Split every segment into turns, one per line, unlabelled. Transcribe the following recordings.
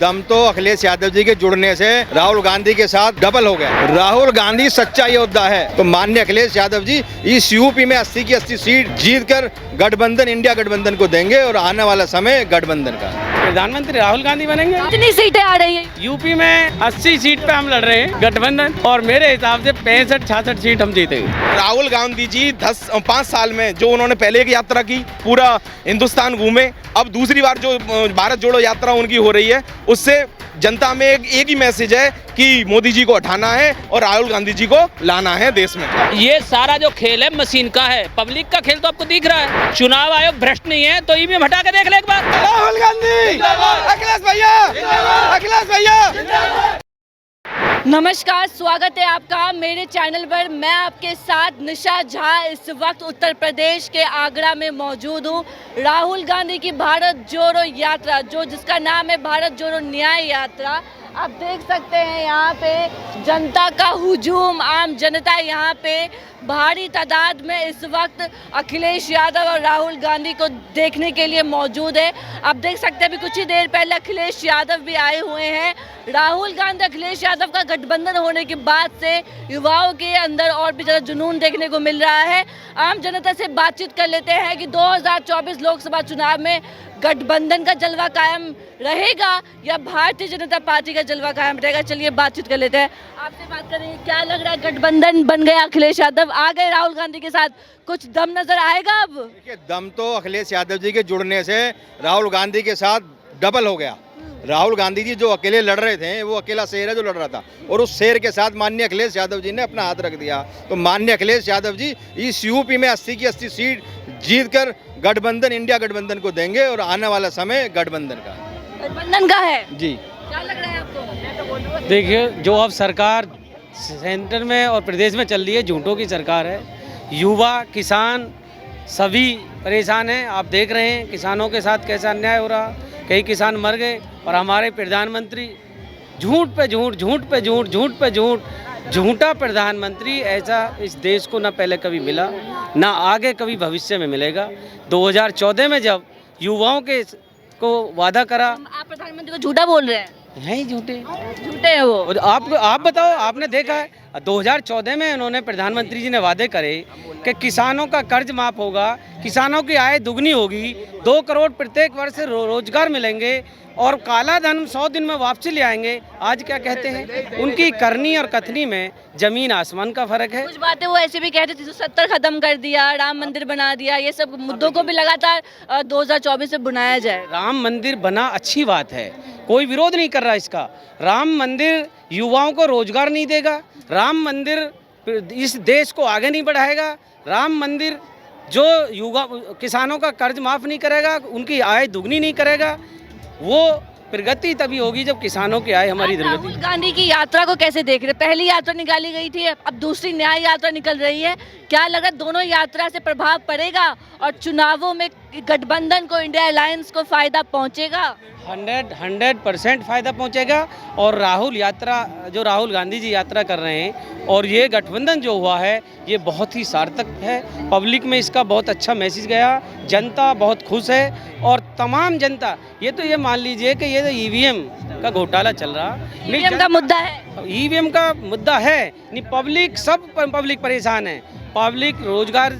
दम तो अखिलेश यादव जी के जुड़ने से राहुल गांधी के साथ डबल हो गया। राहुल गांधी सच्चा योद्धा है तो माननीय अखिलेश यादव जी इस यूपी में 80 की 80 सीट जीतकर गठबंधन इंडिया गठबंधन को देंगे और आने वाला समय गठबंधन का।
प्रधानमंत्री राहुल गांधी बनेंगे।
कितनी सीटें आ रही है?
यूपी में 80 सीट पे हम लड़ रहे हैं गठबंधन, और मेरे हिसाब से 65-66 सीट हम जीतेंगे।
राहुल गांधी जी 5 साल में जो उन्होंने पहले एक यात्रा की, पूरा हिंदुस्तान घूमे, अब दूसरी बार जो भारत जोड़ो यात्रा उनकी हो रही है, उससे जनता में एक ही मैसेज है कि मोदी जी को हटाना है और राहुल गांधी जी को लाना है देश में।
ये सारा जो खेल है मशीन का है, पब्लिक का खेल तो आपको दिख रहा है। चुनाव आयोग भ्रष्ट नहीं है तो ईवीएम हटा के देख ले एक बार।
राहुल गांधी, अखिलेश भैया, अखिलेश भैया।
नमस्कार, स्वागत है आपका मेरे चैनल पर। मैं आपके साथ निशा झा इस वक्त उत्तर प्रदेश के आगरा में मौजूद हूँ। राहुल गांधी की भारत जोड़ो यात्रा, जिसका नाम है भारत जोड़ो न्याय यात्रा, आप देख सकते हैं यहाँ पे जनता का हुजूम, आम जनता यहाँ पे भारी तादाद में इस वक्त अखिलेश यादव और राहुल गांधी को देखने के लिए मौजूद है। आप देख सकते हैं अभी कुछ ही देर पहले अखिलेश यादव भी आए हुए हैं। राहुल गांधी अखिलेश यादव का गठबंधन होने के बाद से युवाओं के अंदर और भी ज़्यादा जुनून देखने को मिल रहा है। आम जनता से बातचीत कर लेते हैं कि 2024 लोकसभा चुनाव में गठबंधन का जलवा कायम रहेगा या भारतीय जनता पार्टी का जलवा कायम रहेगा। चलिए बातचीत कर लेते हैं, आपसे बात करेंगे। क्या लग रहा है, गठबंधन बन गया, अखिलेश यादव आ गए राहुल गांधी के साथ, कुछ दम नजर आएगा? अब
देखिए, दम तो अखिलेश यादव जी के जुड़ने से राहुल गांधी के साथ डबल हो गया। राहुल गांधी जी जो अकेले लड़ रहे थे, वो अकेला शेर है जो लड़ रहा था, और उस शेर के साथ माननीय अखिलेश यादव जी ने अपना हाथ रख दिया। तो माननीय अखिलेश यादव जी इस यूपी में 80 की 80 सीट जीतकर गठबंधन इंडिया गठबंधन को देंगे और आने वाला समय गठबंधन
का है
जी।
क्या लग रहा है आपको?
देखिए, जो अब सरकार सेंटर में और प्रदेश में चल रही है, झूठों की सरकार है। युवा, किसान सभी परेशान हैं। आप देख रहे हैं किसानों के साथ कैसा अन्याय हो रहा, कई किसान मर गए, और हमारे प्रधानमंत्री झूठ पे झूठ, झूठ पे झूठ, झूठ पे झूठ, झूठा प्रधानमंत्री ऐसा इस देश को ना पहले कभी मिला, ना आगे कभी भविष्य में मिलेगा। 2014 में जब युवाओं के को वादा करा,
आप प्रधानमंत्री को झूठा बोल रहे हैं?
है ही झूठे
है वो।
और आप बताओ, आपने देखा है 2014 में उन्होंने प्रधानमंत्री जी ने वादे करे कि किसानों का कर्ज माफ होगा, किसानों की आय दुगनी होगी, 2 करोड़ प्रत्येक वर्ष रोजगार मिलेंगे और काला धन 100 दिन में वापसी ले आएंगे। आज क्या कहते हैं? उनकी करनी और कथनी में जमीन आसमान का फर्क है।
कुछ बातें वो ऐसे भी कहते थे, 70 खत्म कर दिया, राम मंदिर बना दिया, ये सब मुद्दों को भी लगातार 2024 से बुनाया जाए।
राम मंदिर बना अच्छी बात है, कोई विरोध नहीं कर रहा इसका। राम मंदिर युवाओं को रोजगार नहीं देगा, राम मंदिर इस देश को आगे नहीं बढ़ाएगा, राम मंदिर जो युवा किसानों का कर्ज माफ़ नहीं करेगा, उनकी आय दुगनी नहीं करेगा, वो प्रगति तभी होगी जब किसानों की आय हमारी दुगनी।
राहुल गांधी की यात्रा को कैसे देख रहे? पहली यात्रा निकाली गई थी, अब दूसरी न्याय यात्रा निकल रही है। क्या लग रहा है, दोनों यात्रा से प्रभाव पड़ेगा और चुनावों में गठबंधन को, इंडिया अलायंस को फायदा पहुंचेगा?
100% फायदा पहुंचेगा। और राहुल गांधी जी यात्रा कर रहे हैं, और ये गठबंधन जो हुआ है ये बहुत ही सार्थक है। पब्लिक में इसका बहुत अच्छा मैसेज गया, जनता बहुत खुश है। और तमाम जनता, ये तो ये मान लीजिए कि ये तो ईवीएम का घोटाला चल रहा,
ईवीएम का मुद्दा है,
ईवीएम का मुद्दा है नहीं, पब्लिक परेशान है। पब्लिक रोजगार,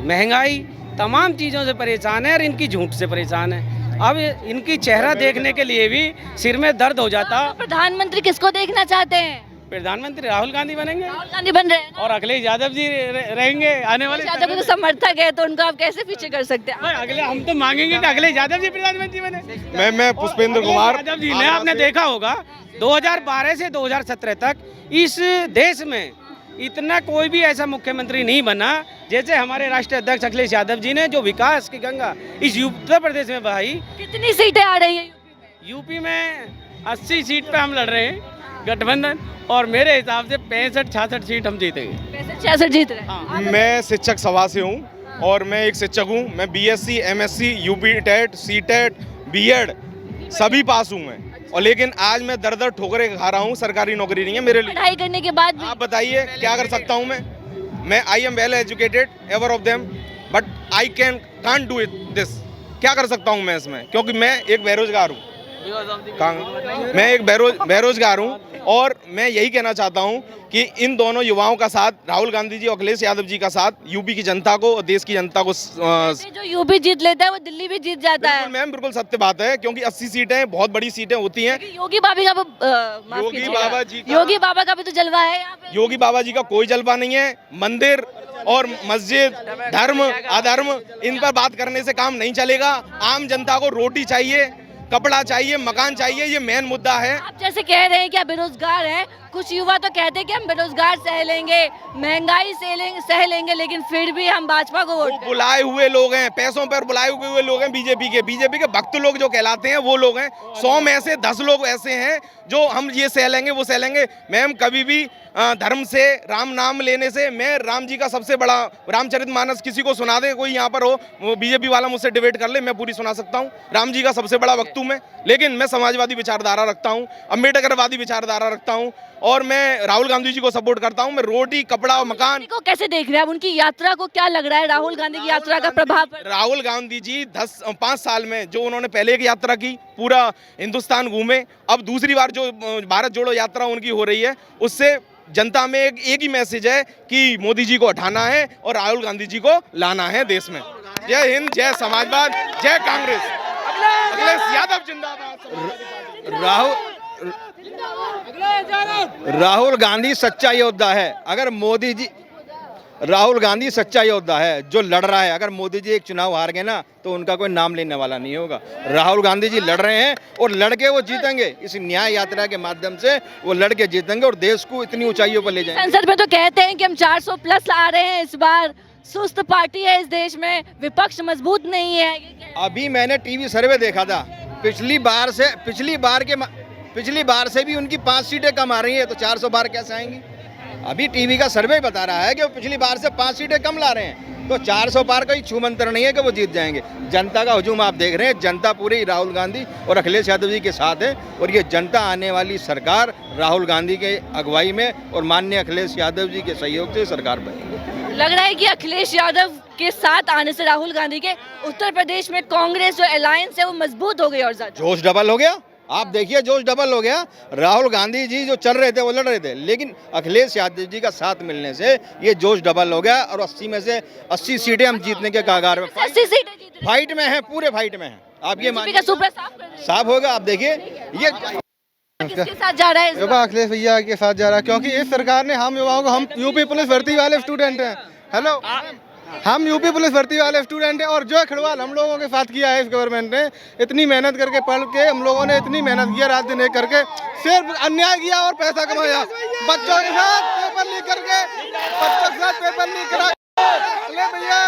महंगाई, तमाम चीज़ों से परेशान है और इनकी झूठ से परेशान है। अब इनकी चेहरा देखने के लिए भी सिर में दर्द हो जाता।
तो प्रधानमंत्री किसको देखना चाहते हैं?
प्रधानमंत्री राहुल गांधी बनेंगे,
राहुल गांधी बन रहे हैं
और अखिलेश यादव जी रहेंगे आने वाले।
यादव के समर्थक है तो उनको आप कैसे पीछे कर सकते हैं?
अगले हम तो मांगेंगे कि अखिलेश यादव जी प्रधानमंत्री बने।
मैं पुष्पेंद्र कुमार
यादव जी ने, आपने देखा होगा 2012 से 2017 तक इस देश में इतना कोई भी ऐसा मुख्यमंत्री नहीं बना जैसे हमारे राष्ट्रीय अध्यक्ष अखिलेश यादव जी ने, जो विकास की गंगा इस उत्तर प्रदेश में बहाई।
कितनी सीटें आ रही है
यूपी में 80 सीट पे हम लड़ रहे हैं गठबंधन, और मेरे हिसाब से 65-66 सीट हम जीतेंगे।
66 जीत रहे हैं।
हाँ।
मैं शिक्षक सभा से हूँ और मैं एक शिक्षक हूँ। मैं BSc, MSc, UP TET, CTET, BEd सभी पास हूँ मैं, और लेकिन आज मैं दर ठोकरे खा रहा हूँ। सरकारी नौकरी नहीं है मेरे लिए।
पढ़ाई करने के बाद
आप बताइए क्या कर सकता हूँ मैं I am well educated, ever of them, but I can't do it this. क्या कर सकता हूँ मैं इसमें, क्योंकि मैं एक बेरोजगार हूँ। मैं एक बेरोजगार हूँ और मैं यही कहना चाहता हूँ कि इन दोनों युवाओं का साथ, राहुल गांधी जी और अखिलेश यादव जी का साथ, यूपी की जनता को और देश की जनता को
जो यूपी जीत लेता है वो दिल्ली भी जीत जाता है।
मैम बिल्कुल सत्य बात है, क्योंकि 80 सीटें बहुत बड़ी सीटें होती हैं।
योगी बाबा का योगी बाबा का भी तो जलवा है यहाँ पे।
योगी बाबा जी का कोई जलवा नहीं है। मंदिर और मस्जिद, धर्म अधर्म, इन पर बात करने से काम नहीं चलेगा। आम जनता को रोटी चाहिए, कपड़ा चाहिए, मकान चाहिए, ये मेन मुद्दा है।
आप जैसे कह रहे हैं कि आप बेरोजगार हैं, कुछ युवा तो कहते हैं कि हम बेरोजगार सह लेंगे, महंगाई सह लेंगे, लेकिन फिर भी हम भाजपा को वोट देंगे।
बुलाए हुए लोग हैं, पैसों पर बुलाए हुए लोग हैं बीजेपी के भक्त लोग जो कहलाते हैं वो लोग हैं। 100 में से 10 लोग ऐसे हैं जो हम ये सह लेंगे वो सह लेंगे। मैम कभी भी धर्म से, राम नाम लेने से, मैं राम जी का सबसे बड़ा, रामचरितमानस किसी को सुना दे, कोई यहाँ पर हो, वो बीजेपी वाला मुझसे डिबेट कर ले, मैं पूरी सुना सकता हूँ। राम जी का सबसे बड़ा वक्तु मैं, लेकिन मैं समाजवादी विचारधारा रखता हूँ, अम्बेडकरवादी विचारधारा रखता हूँ और मैं राहुल गांधी जी को सपोर्ट करता हूँ। मैं रोटी, कपड़ा और मकान
को कैसे देख रहे हैं आप? उनकी यात्रा को क्या लग रहा है, राहुल गांधी की यात्रा का प्रभाव?
राहुल गांधी जी 5 साल में जो उन्होंने पहले एक यात्रा की, पूरा हिंदुस्तान घूमे, अब दूसरी बार जो भारत जोड़ो यात्रा उनकी हो रही है, उससे जनता में एक ही मैसेज है कि मोदी जी को हटाना है और राहुल गांधी जी को लाना है देश में। जय हिंद, जय समाजवाद, जय कांग्रेस, अखिलेश यादव जिंदाबाद।
राहुल गांधी सच्चा योद्धा है। अगर मोदी जी, राहुल गांधी सच्चा योद्धा है जो लड़ रहा है। अगर मोदी जी एक चुनाव हार गए ना तो उनका कोई नाम लेने वाला नहीं होगा। राहुल गांधी जी लड़ रहे हैं और लड़के वो जीतेंगे। इस न्याय यात्रा के माध्यम से वो लड़के जीतेंगे और देश को इतनी ऊंचाइयों पर ले जाएंगे।
संसद में तो कहते हैं कि हम 400 प्लस आ रहे हैं इस बार। सुस्त पार्टी है इस देश में, विपक्ष मजबूत नहीं है।
अभी मैंने टीवी सर्वे देखा था, पिछली बार से भी उनकी 5 सीटें कम आ रही है, तो 400 बार कैसे आएंगी? अभी टीवी का सर्वे बता रहा है कि वो पिछली बार से 5 सीटें कम ला रहे हैं, तो 400 पार का ही छूमंतर नहीं है कि वो जीत जाएंगे। जनता का हुजूम आप देख रहे हैं, जनता पूरी राहुल गांधी और अखिलेश यादव जी के साथ है और ये जनता आने वाली सरकार राहुल गांधी के अगुवाई में और माननीय अखिलेश यादव जी के सहयोग से सरकार बनेगी।
लग रहा है कि अखिलेश यादव के साथ आने से राहुल गांधी के उत्तर प्रदेश में कांग्रेस जो अलायंस है वो मजबूत हो गई और ज्यादा
जोश डबल हो गया। आप देखिए जोश डबल हो गया। राहुल गांधी जी जो चल रहे थे वो लड़ रहे थे, लेकिन अखिलेश यादव जी का साथ मिलने से ये जोश डबल हो गया और 80 में से 80 सीटें हम जीतने के कागार में, फाइट में है, पूरे फाइट में है। आप ये मानिए साफ होगा। आप देखिए ये
किसके साथ जा रहा है इस बार?
अखिलेश भैया के साथ जा रहा है, क्योंकि इस सरकार ने हम युवाओं को, हम यूपी पुलिस भर्ती वाले स्टूडेंट हैं, हेलो, हम यूपी पुलिस भर्ती वाले स्टूडेंट हैं और जो खिलवाड़ हम लोगों के साथ किया है इस गवर्नमेंट ने, इतनी मेहनत करके पढ़ के हम लोगों ने इतनी मेहनत किया, रात दिन एक करके सिर्फ अन्याय किया और पैसा कमाया। बच्चों के साथ पेपर लीक करके, बच्चों के साथ पेपर लीक करा भैया।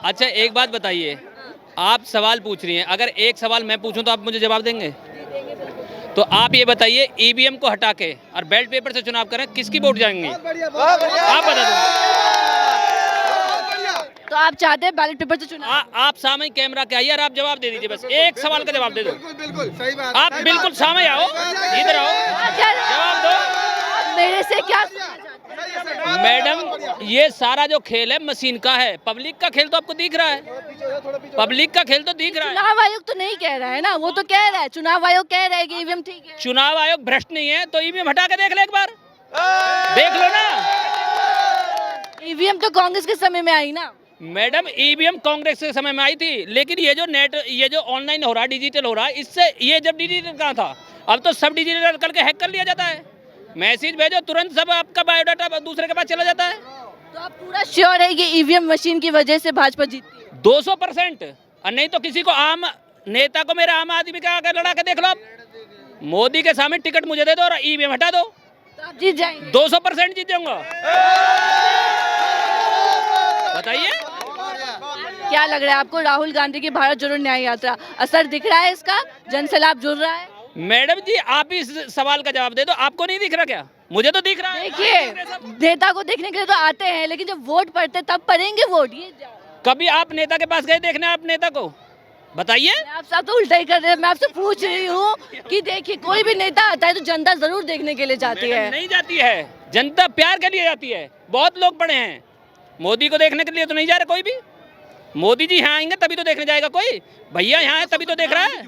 अच्छा एक बात बताइए, आप सवाल पूछ रही हैं, अगर एक सवाल मैं पूछूं तो आप मुझे जवाब देंगे? तो आप ये बताइए, ईवीएम को हटा के और बैलेट पेपर से चुनाव करें, किसकी वोट जाएंगे? आप बता दो।
तो आप चाहते हैं बैलेट पेपर से चुनाव?
आप सामने कैमरा के आइए और आप जवाब दे दीजिए, बस एक सवाल का जवाब दे दो।
बिल्कुल सही बात।
आप बिल्कुल सामने आओ, इधर आओ, जवाब दो।
मेरे से क्या?
मैडम ये सारा जो खेल है मशीन का है, पब्लिक का खेल तो आपको दिख रहा है, पब्लिक का खेल तो दिख रहा है।
चुनाव आयोग तो नहीं कह रहा है ना, वो तो कह रहा है, चुनाव आयोग कह रहा है कि ईवीएम ठीक है।
चुनाव आयोग भ्रष्ट नहीं है तो ईवीएम हटा के देख ले, एक बार देख लो ना।
ईवीएम तो कांग्रेस के समय में आई ना
मैडम, ईवीएम कांग्रेस के समय में आई थी, लेकिन ये जो नेट, ये जो ऑनलाइन हो रहा है, डिजिटल हो रहा है, इससे ये जब डिजिटल कहाँ था, अब तो सब डिजिटल करके हैक कर लिया जाता है। मैसेज भेजो, तुरंत सब आपका बायोडाटा दूसरे के पास चला जाता है।
तो आप पूरा श्योर है कि ईवीएम मशीन की वजह से भाजपा जीतती है?
200%। और नहीं तो किसी को, आम नेता को, मेरे आम आदमी का आकर लड़ा के देख लो आप। मोदी के सामने टिकट मुझे दे दो और ईवीएम हटा दो,
तो आप जीत जाएंगे?
200% जीत जाऊंगा। बताइए
क्या लग रहा है आपको, राहुल गांधी की भारत जोड़ो न्याय यात्रा असर दिख रहा है इसका? जनसैलाब जुड़ रहा है?
मैडम जी आप इस सवाल का जवाब दे दो, आपको नहीं दिख रहा क्या? मुझे तो दिख रहा है।
देखिए, नेता को देखने के लिए तो आते हैं, लेकिन जब वोट पड़ते तब पड़ेंगे वोट। ये
कभी आप नेता के पास गए देखने, आप नेता को बताइए?
आप सब तो उल्टा ही कर रहे हैं। मैं आपसे पूछ रही हूँ कि देखिए, कोई भी नेता आता है तो जनता जरूर देखने के लिए जाती है।
नहीं जाती है, जनता प्यार के लिए जाती है। बहुत लोग पड़े हैं, मोदी को देखने के लिए तो नहीं जा रहा कोई भी। मोदी जी यहाँ आएंगे तभी तो देखने जाएगा कोई। भैया यहाँ है तभी तो देख रहा है।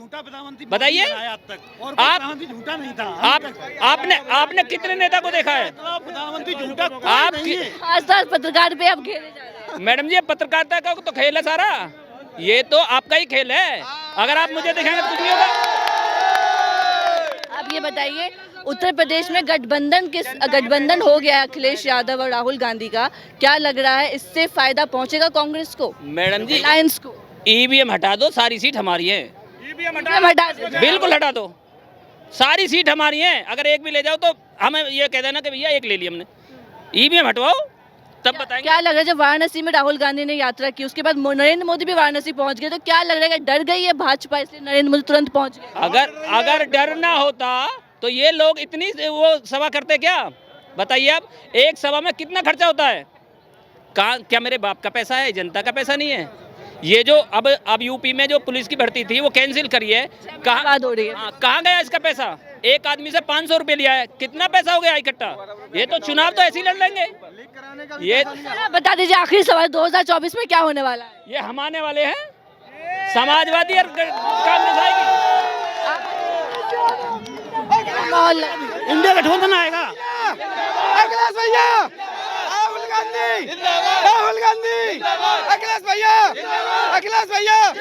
बताइए आप
झूठा नहीं था।
आपने कितने नेता को देखा है?
प्रधानमंत्री झूठा
आप
खासतौर पत्रकार पे आप घेरे जा रहे हैं।
मैडम जी, ये पत्रकारिता का तो खेल है सारा, ये तो आपका ही खेल है। अगर आप मुझे दिखाएंगे तो कुछ नहीं होगा।
आप ये बताइए, उत्तर प्रदेश में गठबंधन हो गया अखिलेश यादव और राहुल गांधी का, क्या लग रहा है इससे फायदा पहुंचेगा कांग्रेस को,
मैडम जी
अलायंस को?
ईवीएम हटा दो, सारी सीट हमारी है।
ईवीएम हटा दो।
बिल्कुल हटा दो, सारी सीट हमारी है। अगर एक भी ले जाओ तो हमें ये कह देना कि भैया एक ले ली हमने। ईवीएम हटवाओ तब बताएंगे।
क्या लग रहा है, जब वाराणसी में राहुल गांधी ने यात्रा की उसके बाद नरेंद्र मोदी भी वाराणसी पहुंच गए, तो क्या लग रहा है कि डर गई है भाजपा इसलिए नरेंद्र मोदी तुरंत पहुंच गए?
अगर डर ना होता तो ये लोग इतनी वो सभा करते क्या? बताइए आप, एक सभा में कितना खर्चा होता है? क्या मेरे बाप का पैसा है, जनता का पैसा नहीं है? ये जो अब यूपी में जो पुलिस की भर्ती थी वो कैंसिल करी है, कहाँ
हो रही है?
कहाँ गया इसका पैसा? एक आदमी से 500 रुपए लिया है, कितना पैसा हो गया इकट्ठा? ये तो चुनाव तो ऐसे ही लड़ लेंगे। ये
बता दीजिए आखिरी सवाल, 2024 में क्या होने वाला है?
ये हम आने वाले हैं, समाजवादी और कांग्रेस आएगी।
माहौल
इंडिया गठबंधन आएगा।
अखिलेश भैया, राहुल गांधी, राहुल गांधी, अखिलेश भैया, अखिलेश भैया।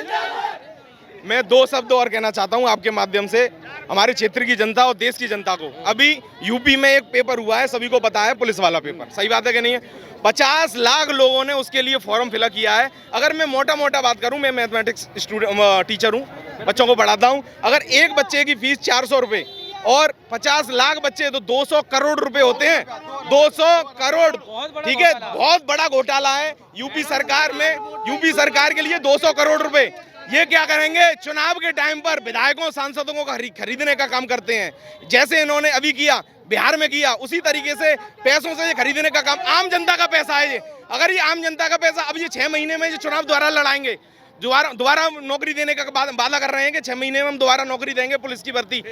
मैं दो शब्द और कहना चाहता हूं आपके माध्यम से हमारे क्षेत्र की जनता और देश की जनता को। अभी यूपी में एक पेपर हुआ है, सभी को पता है, पुलिस वाला पेपर। सही बात है कि नहीं है? 50 लाख लोगों ने उसके लिए फॉर्म फिलअप किया है। अगर मैं मोटा बात करूं, मैं मैथमेटिक्स टीचर हूं, बच्चों को पढ़ाता हूं। अगर एक बच्चे की फीस 400 रुपये और 50 लाख बच्चे तो 200 करोड़ रुपए होते हैं। 200 करोड़, ठीक है, बहुत बड़ा घोटाला है यूपी सरकार में। यूपी सरकार के लिए 200 करोड़ रुपए ये क्या करेंगे? चुनाव के टाइम पर विधायकों सांसदों को खरीदने का काम करते हैं। जैसे इन्होंने अभी किया, बिहार में किया, उसी तरीके से पैसों से ये खरीदने का काम। आम जनता का पैसा है ये। अगर ये आम जनता का पैसा, अब ये 6 महीने में ये चुनाव दोबारा लड़ाएंगे, दोबारा नौकरी देने का वादा कर रहे हैं कि 6 महीने में हम दोबारा नौकरी देंगे पुलिस की भर्ती।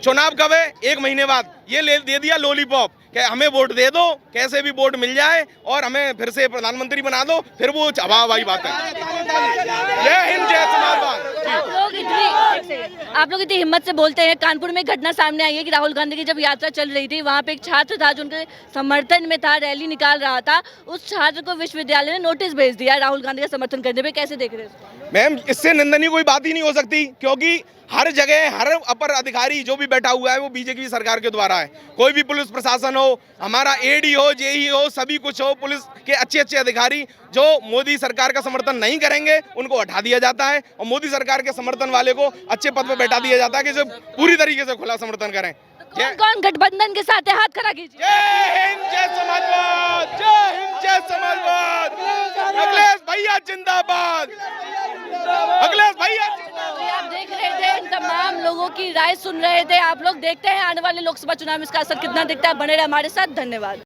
चुनाव कब है? 1 महीने बाद। ये दे दिया लॉलीपॉप कि हमें वोट दे दो, कैसे भी वोट मिल जाए और हमें फिर से प्रधानमंत्री बना दो, फिर वो वाही बात है। जय हिंद, जय समाजवाद।
आप लोग इतनी हिम्मत से बोलते हैं। कानपुर में घटना सामने आई है कि राहुल गांधी की जब यात्रा चल रही थी, वहाँ पे एक छात्र था जो उनके समर्थन में था, रैली निकाल रहा था। उस छात्र को विश्वविद्यालय ने नोटिस भेज दिया राहुल गांधी का समर्थन करने पे। कैसे देख रहे हैं?
मैम, इससे निंदनीय कोई बात ही नहीं हो सकती, क्योंकि हर जगह हर अपर अधिकारी जो भी बैठा हुआ है वो बीजेपी सरकार के द्वारा है। कोई भी पुलिस प्रशासन हो, हमारा एडी हो, जेई हो, सभी कुछ हो, पुलिस के अच्छे अधिकारी जो मोदी सरकार का समर्थन नहीं करेंगे उनको हटा दिया जाता है और मोदी सरकार के समर्थन वाले को अच्छे पद पर बैठा दिया जाता है कि जो पूरी तरीके से खुला समर्थन करें।
कौन गठबंधन के साथ है? हाथ खड़ा कीजिए।
जय हिंद, जय समाजवाद। जय हिंद, जय समाजवाद। अखिलेश भैया जिंदाबाद। अखिलेश भैया।
आप देख रहे थे, इन तमाम लोगों की राय सुन रहे थे। आप लोग देखते हैं आने वाले लोकसभा चुनाव में इसका असर कितना दिखता है। बने रहे हमारे साथ। धन्यवाद।